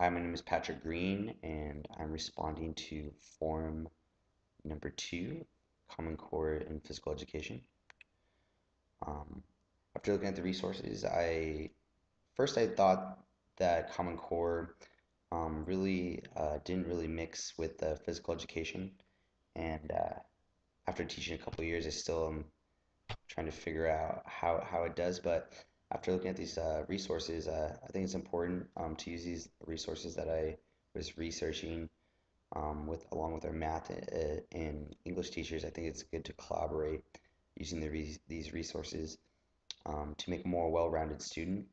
Hi, my name is Patrick Green, and I'm responding to form number 2, Common Core in Physical Education. Um, After looking at the resources, I thought that Common Core really didn't really mix with the physical education, and after teaching a couple of years, I still am trying to figure out how it does. But after looking at these resources, I think it's important to use these resources that I was researching with along with our math and English teachers. I think it's good to collaborate using these resources to make a more well-rounded student.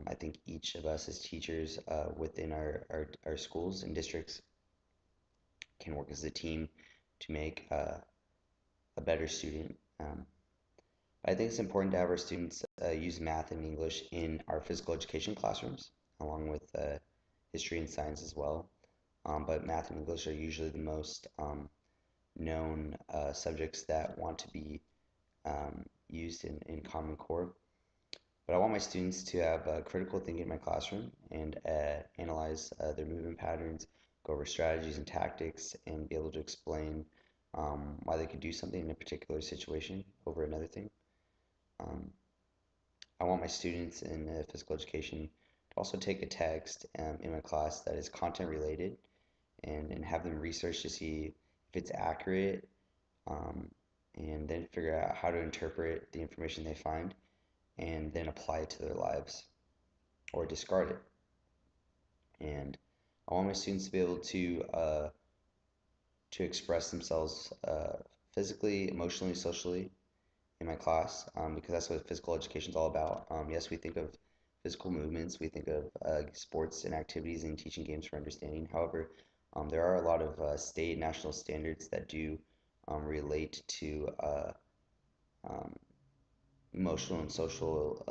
I think each of us as teachers within our schools and districts can work as a team to make a better student. I think it's important to have our students use math and English in our physical education classrooms, along with history and science as well. But math and English are usually the most known subjects that want to be used in Common Core. But I want my students to have critical thinking in my classroom and analyze their movement patterns, go over strategies and tactics, and be able to explain why they could do something in a particular situation over another thing. Um, I want my students in physical education to also take a text in my class that is content related and have them research to see if it's accurate um, and then figure out how to interpret the information they find and then apply it to their lives or discard it. And I want my students to be able to express themselves physically, emotionally, socially in my class because that's what physical education is all about. Yes, we think of physical movements, we think of sports and activities and teaching games for understanding. However, there are a lot of state and national standards that do relate to um, emotional and social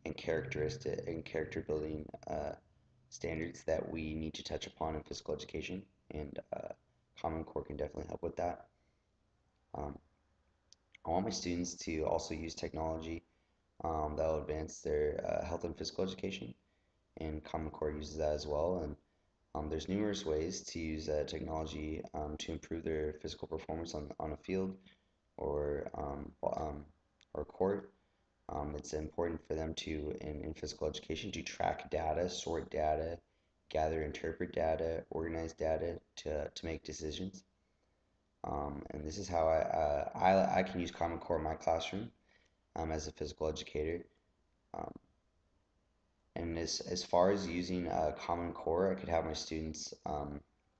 and character building standards that we need to touch upon in physical education, and Common Core can definitely help with that. Um, I want my students to also use technology that will advance their health and physical education, and Common Core uses that as well. And there's numerous ways to use technology to improve their physical performance on a field or or court. It's important for them to, in physical education, to track data, sort data, gather, interpret data, organize data to make decisions. And this is how I can use Common Core in my classroom as a physical educator. Um, and as far as using Common Core, I could have my students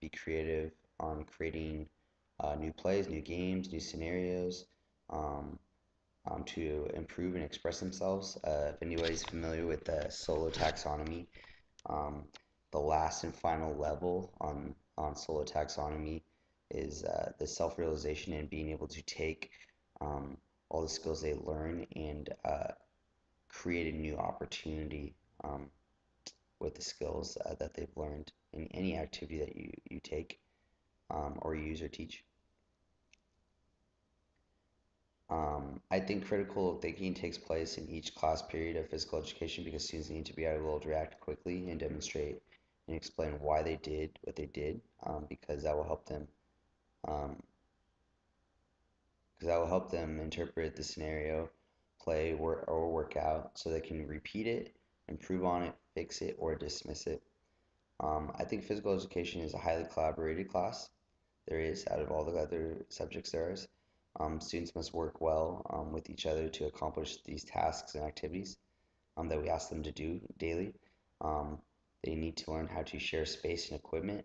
be creative on creating new plays, new games, new scenarios. Um, to improve and express themselves. If anybody's familiar with the solo taxonomy, um, the last and final level on solo taxonomy is the self-realization and being able to take um, all the skills they learn and create a new opportunity with the skills that they've learned in any activity that you take or use or teach. I think critical thinking takes place in each class period of physical education because students need to be able to react quickly and demonstrate and explain why they did what they did, because that will help them um, interpret the scenario, play or work out so they can repeat it, improve on it, fix it, or dismiss it. I think physical education is a highly collaborated class. There is out of all the other subjects there is. Students must work well with each other to accomplish these tasks and activities that we ask them to do daily. Um, they need to learn how to share space and equipment,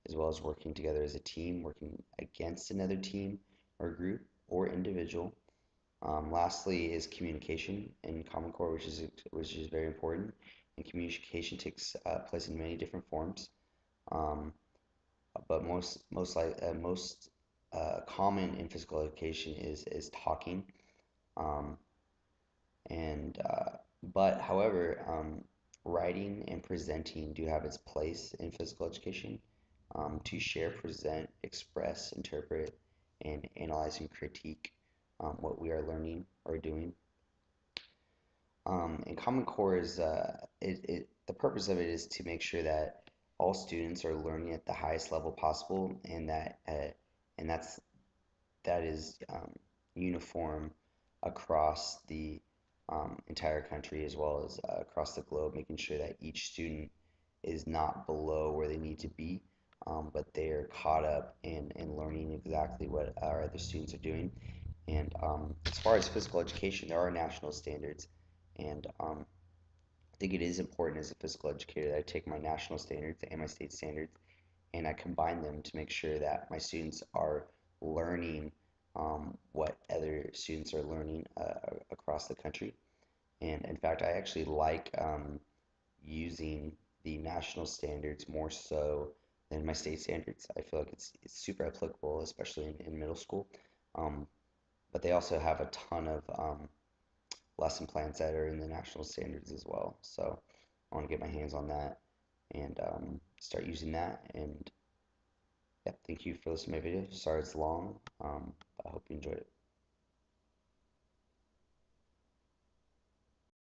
as well as working together as a team, working against another team or group or individual. Lastly is communication in Common Core, which is very important. And communication takes place in many different forms. Um, but most common in physical education is talking. Um, and but however, writing and presenting do have its place in physical education to share, present, express, interpret, and analyze and critique what we are learning or doing. And Common Core is the purpose of it is to make sure that all students are learning at the highest level possible, and that is uniform across the entire country as well as across the globe, making sure that each student is not below where they need to be, but they are caught up in learning exactly what our other students are doing. And as far as physical education, there are national standards, and I think it is important as a physical educator that I take my national standards and my state standards and I combine them to make sure that my students are learning what other students are learning across the country. And in fact, I actually like using the national standards more so than my state standards. I feel like it's super applicable, especially in middle school. Um, but they also have a ton of lesson plans that are in the national standards as well. So I want to get my hands on that and start using that. And yeah, thank you for listening to my video. Sorry it's long, but I hope you enjoyed it.